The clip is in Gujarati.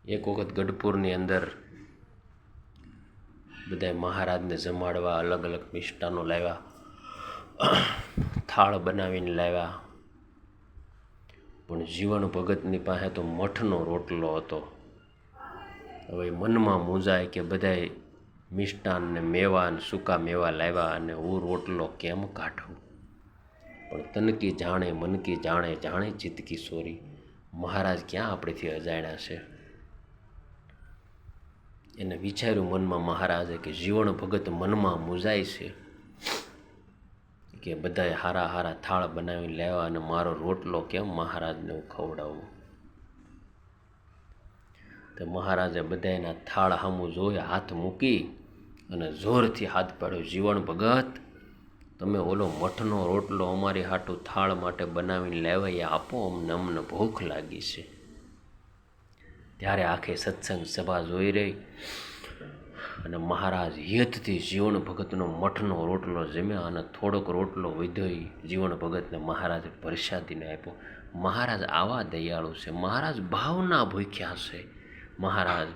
એક વખત ગઢપુરની અંદર બધાય મહારાજને જમાડવા અલગ અલગ મિષ્ટાનો લાવ્યા, થાળ બનાવીને લાવ્યા, પણ જીવણ ભગતની પાસે તો મઠનો રોટલો હતો. હવે મનમાં મૂંઝાય કે બધાય મિષ્ટાન ને મેવા ને સૂકા મેવા લાવ્યા અને હું રોટલો કેમ કાઢું. પણ તનકી જાણે મનકી જાણે જાણે ચિત્ત કી સોરી, મહારાજ ક્યાં આપણેથી અજાણ્યા છે. એને વિચાર્યું મનમાં મહારાજે કે જીવણ ભગત મનમાં મૂંઝાય છે કે બધાએ હારા હારા થાળ બનાવીને લાવ્યા અને મારો રોટલો કેમ મહારાજને હું ખવડાવું. તો મહારાજે બધાના થાળ સામું જોઈ હાથ મૂકી અને જોરથી હાથ પાડ્યો, જીવણ ભગત તમે ઓલો મઠનો રોટલો અમારી હાટું થાળ માટે બનાવીને લાવ્યા એ આપો, અમને ભૂખ લાગી છે. ત્યારે આખે સત્સંગ સભા જોઈ રહી અને મહારાજ હિતથી જીવણ ભગતનો મઠનો રોટલો જમ્યા અને થોડોક રોટલો વધ્યો જીવણ ભગતને મહારાજે પ્રસાદીને આપ્યો. મહારાજ આવા દયાળુ છે, મહારાજ ભાવના ભૂખ્યા છે. મહારાજ